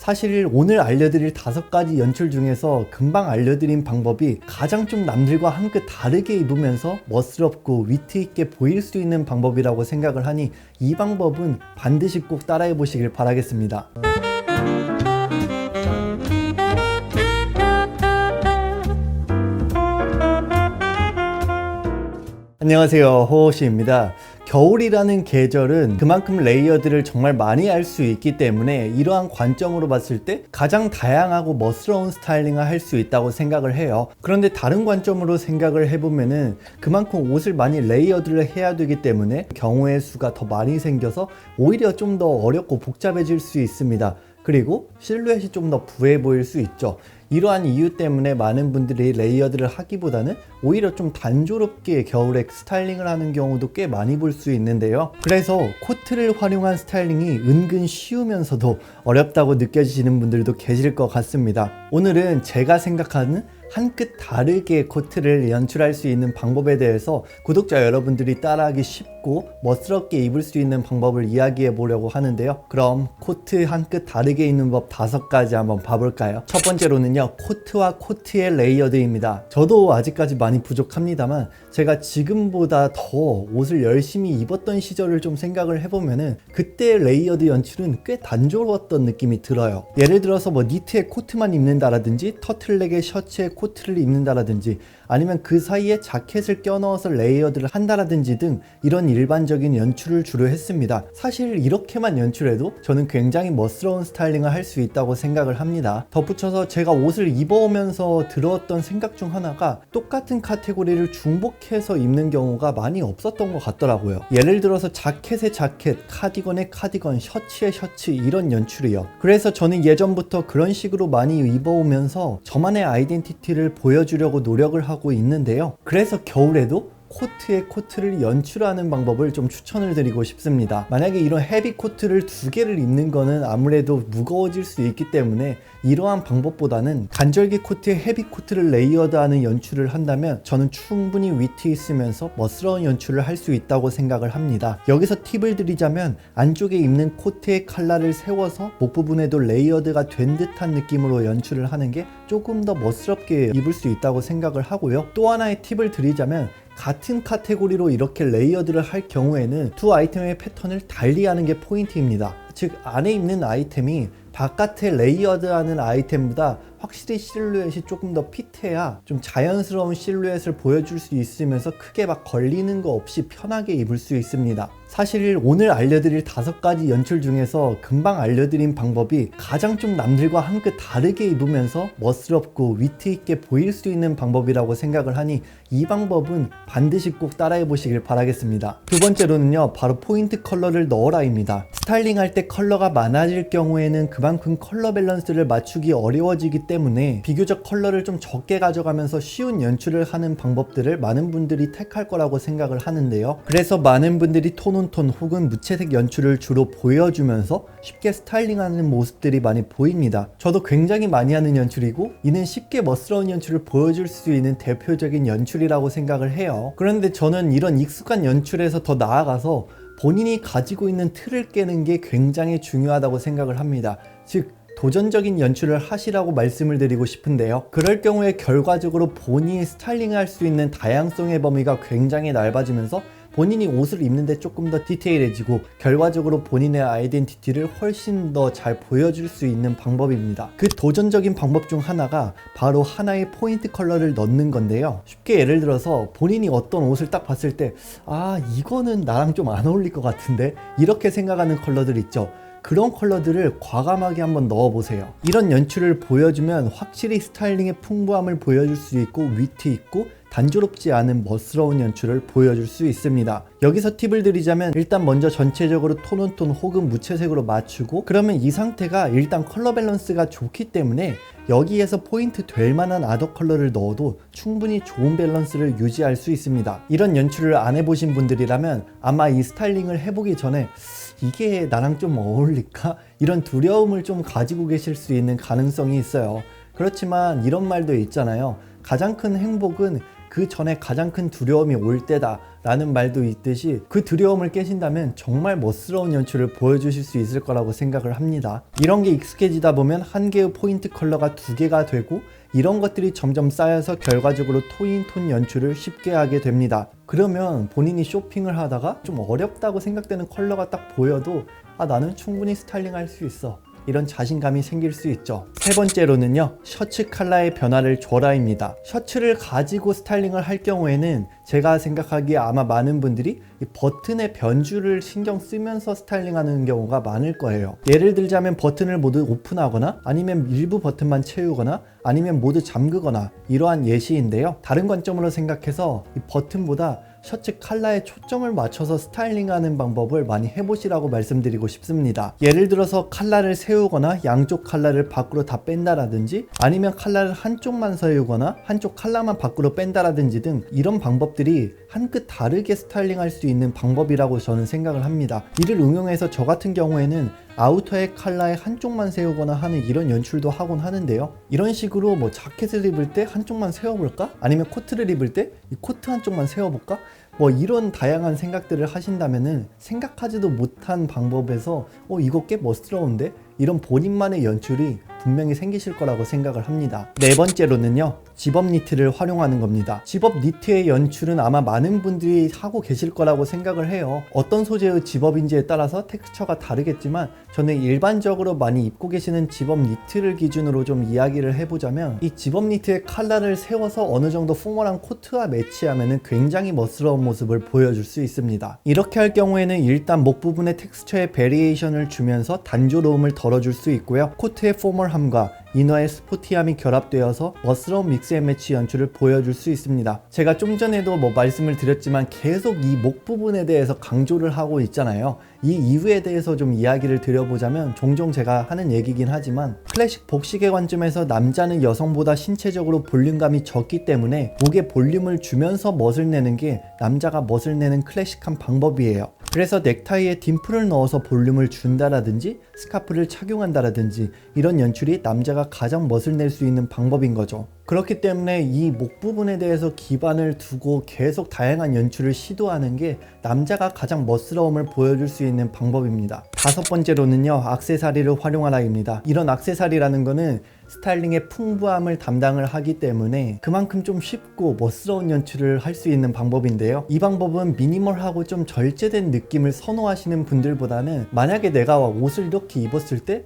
사실 오늘 알려드릴 5가지 연출 중에서 금방 알려드린 방법이 가장 좀 남들과 한 끗 다르게 입으면서 멋스럽고 위트있게 보일 수 있는 방법이라고 생각을 하니 이 방법은 반드시 꼭 따라해 보시길 바라겠습니다. 안녕하세요, 호호씨입니다. 겨울이라는 계절은 그만큼 레이어드를 정말 많이 할 수 있기 때문에 이러한 관점으로 봤을 때 가장 다양하고 멋스러운 스타일링을 할 수 있다고 생각을 해요. 그런데 다른 관점으로 생각을 해보면은 그만큼 옷을 많이 레이어드를 해야 되기 때문에 경우의 수가 더 많이 생겨서 오히려 좀 더 어렵고 복잡해질 수 있습니다. 그리고 실루엣이 좀 더 부해 보일 수 있죠. 이러한 이유 때문에 많은 분들이 레이어드를 하기보다는 오히려 좀 단조롭게 겨울에 스타일링을 하는 경우도 꽤 많이 볼 수 있는데요. 그래서 코트를 활용한 스타일링이 은근 쉬우면서도 어렵다고 느껴지시는 분들도 계실 것 같습니다. 오늘은 제가 생각하는 한 끗 다르게 코트를 연출할 수 있는 방법에 대해서 구독자 여러분들이 따라하기 쉽고 멋스럽게 입을 수 있는 방법을 이야기해 보려고 하는데요. 그럼 코트 한 끗 다르게 입는 법 5가지 한번 봐볼까요? 첫 번째로는요, 코트와 코트의 레이어드입니다. 저도 아직까지 많이 부족합니다만 제가 지금보다 더 옷을 열심히 입었던 시절을 좀 생각을 해보면은 그때 레이어드 연출은 꽤 단조로웠던 느낌이 들어요. 예를 들어서 뭐 니트에 코트만 입는다라든지 터틀넥에 셔츠에 코트를 입는다라든지 아니면 그 사이에 자켓을 껴넣어서 레이어드를 한다라든지 등 이런 일반적인 연출을 주로 했습니다. 사실 이렇게만 연출해도 저는 굉장히 멋스러운 스타일링을 할 수 있다고 생각을 합니다. 덧붙여서 제가 옷을 입어오면서 들었던 생각 중 하나가 똑같은 카테고리를 중복해서 입는 경우가 많이 없었던 것 같더라고요. 예를 들어서 자켓에 자켓, 카디건에 카디건, 셔츠에 셔츠 이런 연출이요. 그래서 저는 예전부터 그런 식으로 많이 입어오면서 저만의 아이덴티티를 보여주려고 노력을 하고 있는데요. 그래서 겨울에도 코트에 코트를 연출하는 방법을 좀 추천을 드리고 싶습니다. 만약에 이런 헤비 코트를 2개를 입는 거는 아무래도 무거워질 수 있기 때문에 이러한 방법보다는 간절기 코트에 헤비 코트를 레이어드하는 연출을 한다면 저는 충분히 위트 있으면서 멋스러운 연출을 할 수 있다고 생각을 합니다. 여기서 팁을 드리자면 안쪽에 입는 코트의 컬러를 세워서 목 부분에도 레이어드가 된 듯한 느낌으로 연출을 하는 게 조금 더 멋스럽게 입을 수 있다고 생각을 하고요. 또 하나의 팁을 드리자면 같은 카테고리로 이렇게 레이어드를 할 경우에는 두 아이템의 패턴을 달리하는 게 포인트입니다. 즉 안에 입는 아이템이 바깥에 레이어드하는 아이템보다 확실히 실루엣이 조금 더 핏해야 좀 자연스러운 실루엣을 보여줄 수 있으면서 크게 막 걸리는 거 없이 편하게 입을 수 있습니다. 사실 오늘 알려드릴 5가지 연출 중에서 금방 알려드린 방법이 가장 좀 남들과 한 끗 다르게 입으면서 멋스럽고 위트있게 보일 수 있는 방법이라고 생각을 하니 이 방법은 반드시 꼭 따라해 보시길 바라겠습니다. 두 번째로는요, 바로 포인트 컬러를 넣어라입니다. 스타일링 할 때 컬러가 많아질 경우에는 그만큼 컬러 밸런스를 맞추기 어려워지기 때문에 비교적 컬러를 좀 적게 가져가면서 쉬운 연출을 하는 방법들을 많은 분들이 택할 거라고 생각을 하는데요. 그래서 많은 분들이 톤온톤 혹은 무채색 연출을 주로 보여주면서 쉽게 스타일링하는 모습들이 많이 보입니다. 저도 굉장히 많이 하는 연출이고 이는 쉽게 멋스러운 연출을 보여줄 수 있는 대표적인 연출이라고 생각을 해요. 그런데 저는 이런 익숙한 연출에서 더 나아가서 본인이 가지고 있는 틀을 깨는 게 굉장히 중요하다고 생각을 합니다. 즉 도전적인 연출을 하시라고 말씀을 드리고 싶은데요. 그럴 경우에 결과적으로 본인이 스타일링을 할 수 있는 다양성의 범위가 굉장히 넓어지면서 본인이 옷을 입는데 조금 더 디테일해지고 결과적으로 본인의 아이덴티티를 훨씬 더 잘 보여줄 수 있는 방법입니다. 그 도전적인 방법 중 하나가 바로 하나의 포인트 컬러를 넣는 건데요. 쉽게 예를 들어서 본인이 어떤 옷을 딱 봤을 때 이거는 나랑 좀 안 어울릴 것 같은데 이렇게 생각하는 컬러들 있죠. 그런 컬러들을 과감하게 한번 넣어보세요. 이런 연출을 보여주면 확실히 스타일링의 풍부함을 보여줄 수 있고 위트 있고 단조롭지 않은 멋스러운 연출을 보여줄 수 있습니다. 여기서 팁을 드리자면 일단 먼저 전체적으로 톤온톤 혹은 무채색으로 맞추고 그러면 이 상태가 일단 컬러 밸런스가 좋기 때문에 여기에서 포인트 될 만한 아더 컬러를 넣어도 충분히 좋은 밸런스를 유지할 수 있습니다. 이런 연출을 안 해보신 분들이라면 아마 이 스타일링을 해보기 전에 이게 나랑 좀 어울릴까? 이런 두려움을 좀 가지고 계실 수 있는 가능성이 있어요. 그렇지만 이런 말도 있잖아요. 가장 큰 행복은 그 전에 가장 큰 두려움이 올 때다 라는 말도 있듯이 그 두려움을 깨신다면 정말 멋스러운 연출을 보여주실 수 있을 거라고 생각을 합니다. 이런 게 익숙해지다 보면 한 개의 포인트 컬러가 두 개가 되고 이런 것들이 점점 쌓여서 결과적으로 톤 연출을 쉽게 하게 됩니다. 그러면 본인이 쇼핑을 하다가 좀 어렵다고 생각되는 컬러가 딱 보여도 나는 충분히 스타일링 할 수 있어, 이런 자신감이 생길 수 있죠. 세 번째로는요, 셔츠 컬러의 변화를 줘라입니다. 셔츠를 가지고 스타일링을 할 경우에는 제가 생각하기에 아마 많은 분들이 이 버튼의 변주를 신경 쓰면서 스타일링하는 경우가 많을 거예요. 예를 들자면 버튼을 모두 오픈하거나 아니면 일부 버튼만 채우거나 아니면 모두 잠그거나 이러한 예시인데요. 다른 관점으로 생각해서 이 버튼보다 셔츠 컬러에 초점을 맞춰서 스타일링하는 방법을 많이 해보시라고 말씀드리고 싶습니다. 예를 들어서 컬러를 세우거나 양쪽 컬러를 밖으로 다 뺀다라든지 아니면 컬러를 한쪽만 세우거나 한쪽 컬러만 밖으로 뺀다라든지 등 이런 방법들이 한 끗 다르게 스타일링할 수 있는 방법이라고 저는 생각을 합니다. 이를 응용해서 저 같은 경우에는 아우터의 컬러의 한쪽만 세우거나 하는 이런 연출도 하곤 하는데요. 이런 식으로 뭐 자켓을 입을 때 한쪽만 세워볼까? 아니면 코트를 입을 때 이 코트 한쪽만 세워볼까? 뭐 이런 다양한 생각들을 하신다면은 생각하지도 못한 방법에서 이거 꽤 멋스러운데? 이런 본인만의 연출이 분명히 생기실 거라고 생각을 합니다. 네 번째로는요, 집업 니트를 활용하는 겁니다. 집업 니트의 연출은 아마 많은 분들이 하고 계실 거라고 생각을 해요. 어떤 소재의 집업인지에 따라서 텍스처가 다르겠지만 저는 일반적으로 많이 입고 계시는 집업 니트를 기준으로 좀 이야기를 해보자면 이 집업 니트의 컬러를 세워서 어느 정도 포멀한 코트와 매치하면 굉장히 멋스러운 모습을 보여줄 수 있습니다. 이렇게 할 경우에는 일단 목 부분의 텍스처에 베리에이션을 주면서 단조로움을 덜어줄 수 있고요. 코트의 포멀함과 이너의 스포티함이 결합되어서 멋스러운 믹스앤매치 연출을 보여줄 수 있습니다. 제가 좀 전에도 말씀을 드렸지만 계속 이 목 부분에 대해서 강조를 하고 있잖아요. 이 이유에 대해서 좀 이야기를 드려보자면 종종 제가 하는 얘기긴 하지만 클래식 복식의 관점에서 남자는 여성보다 신체적으로 볼륨감이 적기 때문에 목에 볼륨을 주면서 멋을 내는 게 남자가 멋을 내는 클래식한 방법이에요. 그래서 넥타이에 딤플을 넣어서 볼륨을 준다라든지 스카프를 착용한다라든지 이런 연출이 남자가 가장 멋을 낼 수 있는 방법인 거죠. 그렇기 때문에 이 목 부분에 대해서 기반을 두고 계속 다양한 연출을 시도하는 게 남자가 가장 멋스러움을 보여줄 수 있는 방법입니다. 다섯 번째로는요, 액세서리를 활용하라입니다. 이런 액세서리라는 거는 스타일링의 풍부함을 담당을 하기 때문에 그만큼 좀 쉽고 멋스러운 연출을 할 수 있는 방법인데요. 이 방법은 미니멀하고 좀 절제된 느낌을 선호하시는 분들보다는 만약에 내가 옷을 이렇게 입었을 때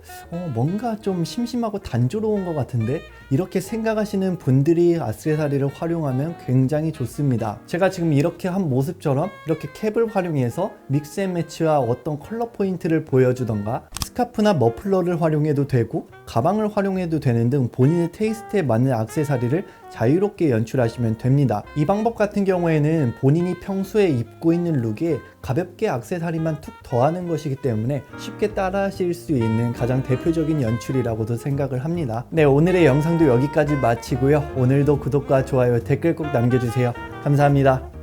뭔가 좀 심심하고 단조로운 것 같은데 이렇게 생각하시는 분들이 액세서리를 활용하면 굉장히 좋습니다. 제가 지금 이렇게 한 모습처럼 이렇게 캡을 활용해서 믹스앤매치와 어떤 컬러 포인트를 보여주던가 스카프나 머플러를 활용해도 되고 가방을 활용해도 되는 등 본인의 테이스트에 맞는 액세서리를 자유롭게 연출하시면 됩니다. 이 방법 같은 경우에는 본인이 평소에 입고 있는 룩에 가볍게 액세서리만 툭 더하는 것이기 때문에 쉽게 따라 하실 수 있는 가장 대표적인 연출이라고도 생각을 합니다. 네, 오늘의 영상도 여기까지 마치고요. 오늘도 구독과 좋아요, 댓글 꼭 남겨주세요. 감사합니다.